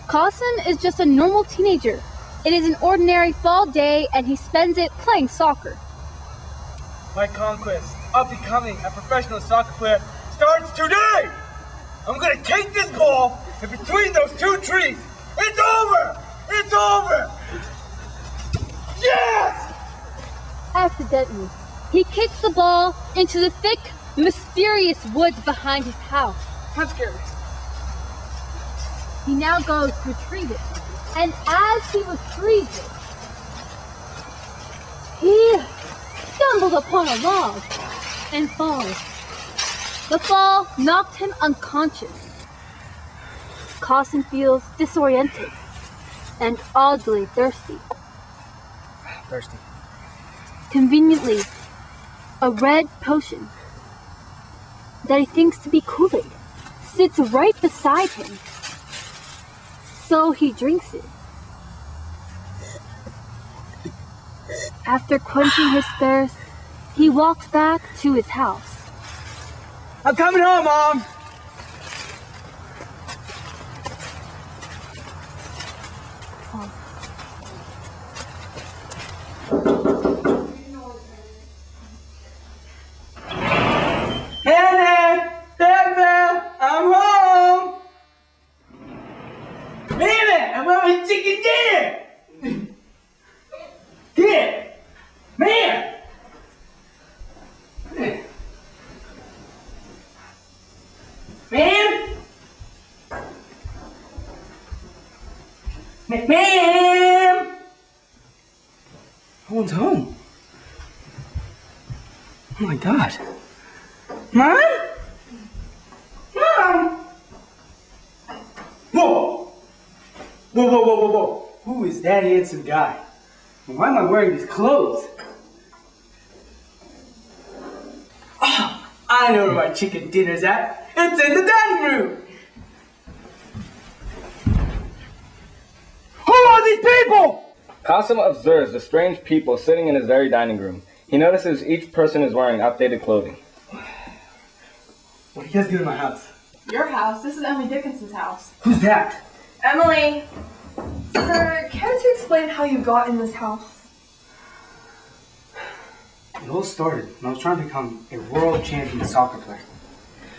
Carson is just a normal teenager. It is an ordinary fall day and he spends it playing soccer. My conquest of becoming a professional soccer player starts today! I'm gonna kick this ball in between those two trees! It's over! It's over! Yes! Accidentally, he kicks the ball into the thick, mysterious woods behind his house. I'm scared. He now goes to retrieve it, and as he retrieves it, he stumbles upon a log and falls. The fall knocked him unconscious. Carson feels disoriented and oddly thirsty. Conveniently, a red potion that he thinks to be Kool-Aid sits right beside him. So he drinks it. After quenching his thirst, he walks back to his house. I'm coming home, Mom! Hannah! Dad, I'm home! Man, I want my chicken dinner! Here! Man! Man! Ma'am! No one's home. Oh my God. Mom? Mom! Whoa! Whoa. Who is that handsome guy? And why am I wearing these clothes? Oh, I know where my chicken dinner's at. It's in the dining room. Who are these people? Qasim observes the strange people sitting in his very dining room. He notices each person is wearing outdated clothing. What do you guys do in my house? Your house? This is Emily Dickinson's house. Who's that? Emily! Sir, care to explain how you got in this house? It all started when I was trying to become a world champion soccer player.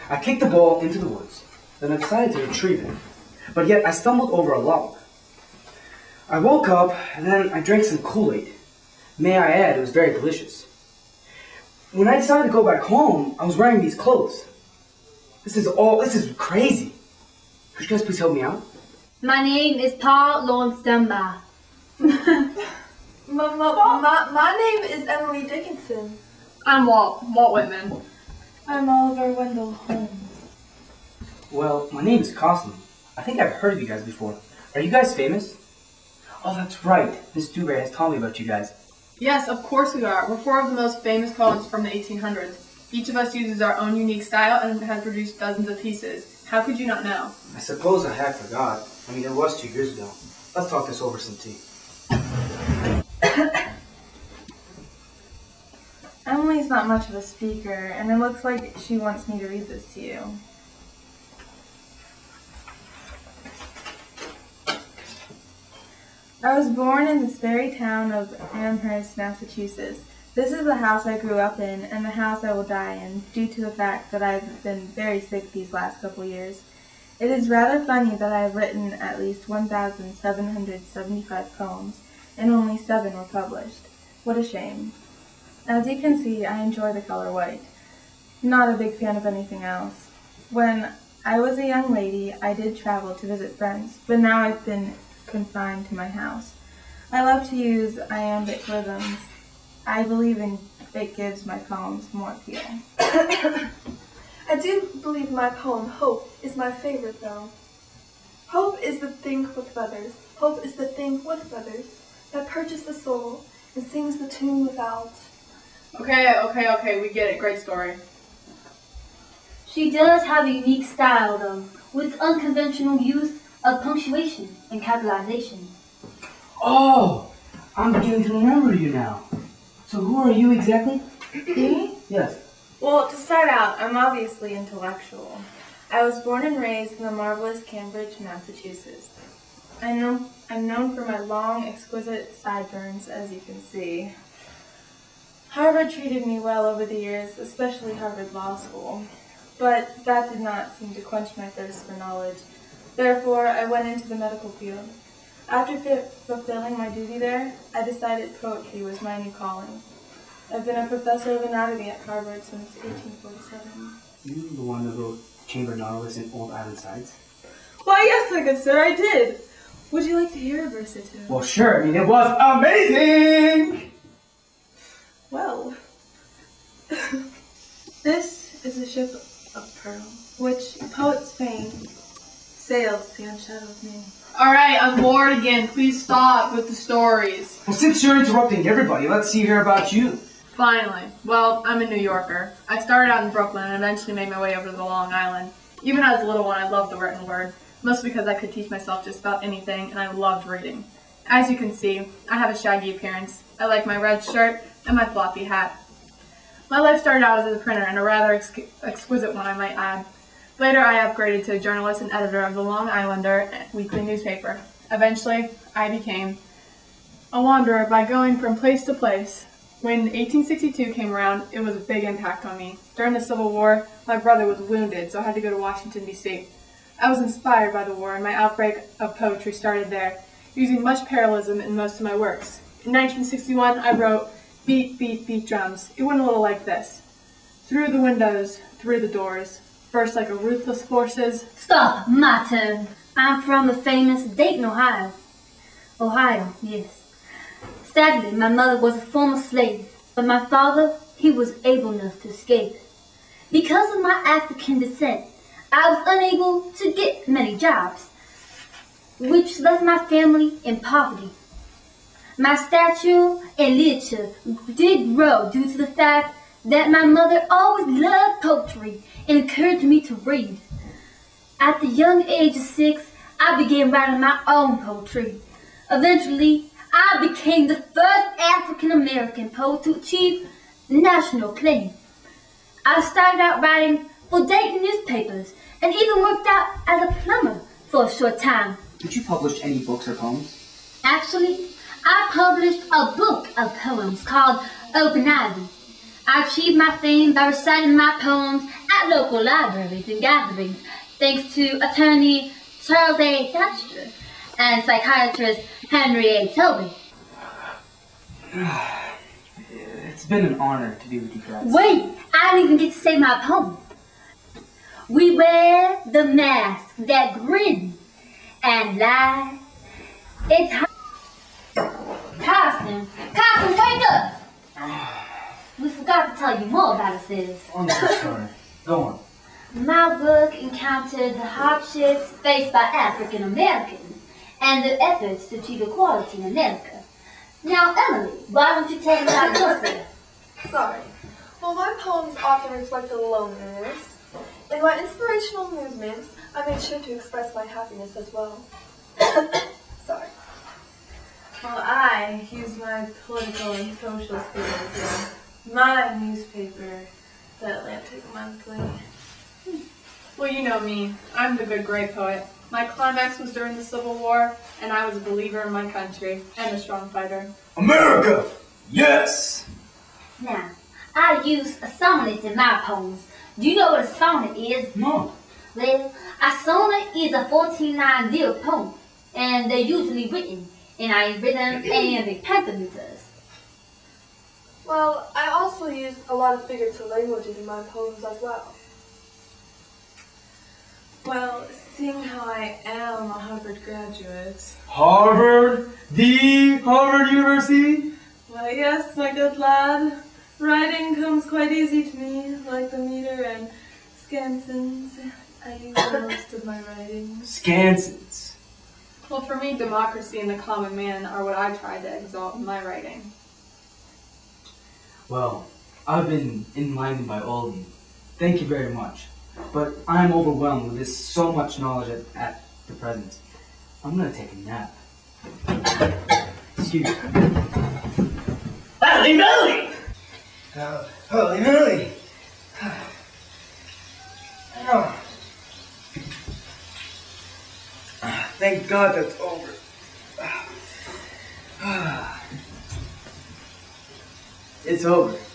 I kicked the ball into the woods, then I decided to retrieve it. But yet I stumbled over a log. I woke up and then I drank some Kool-Aid. May I add, it was very delicious. When I decided to go back home, I was wearing these clothes. This is crazy. Could you guys please help me out? My name is Paul Lawrence Dunbar. My name is Emily Dickinson. I'm Walt Whitman. I'm Oliver Wendell Holmes. Well, my name is Cosmo. I think I've heard of you guys before. Are you guys famous? Oh, that's right. Miss Dewberry has told me about you guys. Yes, of course we are. We're four of the most famous poets from the 1800s. Each of us uses our own unique style and has produced dozens of pieces. How could you not know? I suppose I had forgot. I mean, it was 2 years ago. Let's talk this over some tea. Emily's not much of a speaker, and it looks like she wants me to read this to you. I was born in this very town of Amherst, Massachusetts. This is the house I grew up in, and the house I will die in, due to the fact that I've been very sick these last couple years. It is rather funny that I have written at least 1,775 poems, and only 7 were published. What a shame. As you can see, I enjoy the color white. Not a big fan of anything else. When I was a young lady, I did travel to visit friends, but now I've been confined to my house. I love to use iambic rhythms. I believe it gives my poems more appeal. I do believe my poem, Hope, is my favorite, though. Hope is the thing with feathers. Hope is the thing with feathers that perches the soul and sings the tune without. Okay, we get it. Great story. She does have a unique style, though, with unconventional use of punctuation and capitalization. Oh, I'm beginning to remember you now. So who are you exactly? Me? Yes. Well, to start out, I'm obviously intellectual. I was born and raised in the marvelous Cambridge, Massachusetts. I'm known for my long, exquisite sideburns, as you can see. Harvard treated me well over the years, especially Harvard Law School. But that did not seem to quench my thirst for knowledge. Therefore, I went into the medical field. After fulfilling my duty there, I decided poetry was my new calling. I've been a professor of anatomy at Harvard since 1847. You the one that wrote Chamber Nautilus in Old Island Sides? Why, yes, my good sir, I did. Would you like to hear a verse or two? Well, sure. I mean, it was amazing! Well, this is a ship of pearl, which poets feign sails the unshadowed main. Alright, I'm bored again. Please stop with the stories. Well, since you're interrupting everybody, let's hear about you. Finally. Well, I'm a New Yorker. I started out in Brooklyn and eventually made my way over to the Long Island. Even as a little one, I loved the written word, mostly because I could teach myself just about anything, and I loved reading. As you can see, I have a shaggy appearance. I like my red shirt and my floppy hat. My life started out as a printer, and a rather exquisite one, I might add. Later, I upgraded to a journalist and editor of the Long Islander weekly newspaper. Eventually, I became a wanderer by going from place to place. When 1862 came around, it was a big impact on me. During the Civil War, my brother was wounded, so I had to go to Washington, D.C. I was inspired by the war, and my outbreak of poetry started there, using much parallelism in most of my works. In 1961, I wrote, "Beat, beat, beat drums." It went a little like this. Through the windows, through the doors, burst like a ruthless forces. Stop, my turn. I'm from the famous Dayton, Ohio. Ohio, yes. Sadly, my mother was a former slave, but my father, he was able enough to escape. Because of my African descent, I was unable to get many jobs, which left my family in poverty. My stature and literature did grow due to the fact that my mother always loved poetry and encouraged me to read. At the young age of 6, I began writing my own poetry. Eventually, I became the first African-American poet to achieve national acclaim. I started out writing for Dayton newspapers and even worked out as a plumber for a short time. Did you publish any books or poems? Actually, I published a book of poems called Open Ivy. I achieved my fame by reciting my poems at local libraries and gatherings, thanks to attorney Charles A. Thatcher and psychiatrist Henry A. Toby. It's been an honor to be with you guys. Wait, I didn't even get to say my poem. We wear the mask that grins and lies. It's Carson, wake up! We forgot to tell you more about ourselves. I'm so sorry. Go on. My book encountered the hardships faced by African Americans and their efforts to achieve equality in America. Now, Emily, why don't you tell me about yourself? Sorry. Well, my poems often reflect loneliness. In my inspirational movements, I made sure to express my happiness as well. Sorry. Well, I use my political and social skills in my newspaper, the Atlantic Monthly. Well, you know me. I'm the good gray poet. My climax was during the Civil War, and I was a believer in my country and a strong fighter. America! Yes! Now, I use sonnets in my poems. Do you know what a sonnet is? No. Well, a sonnet is a 14-line lyric poem, and they're usually written in a rhythm and a pentameters. Well, I also use a lot of figurative languages in my poems as well. Well, seeing how I am a Harvard graduate. Harvard? The Harvard University? Why, yes, my good lad. Writing comes quite easy to me, like the meter and scansons. I use most of my writing. Scansons. Well, for me, democracy and the common man are what I try to exalt in my writing. Well, I've been enlightened by all of you. Thank you very much. But I'm overwhelmed with this so much knowledge at the present. I'm gonna take a nap. Excuse me. Holy moly! Holy moly! Oh. Thank God that's over. It's over.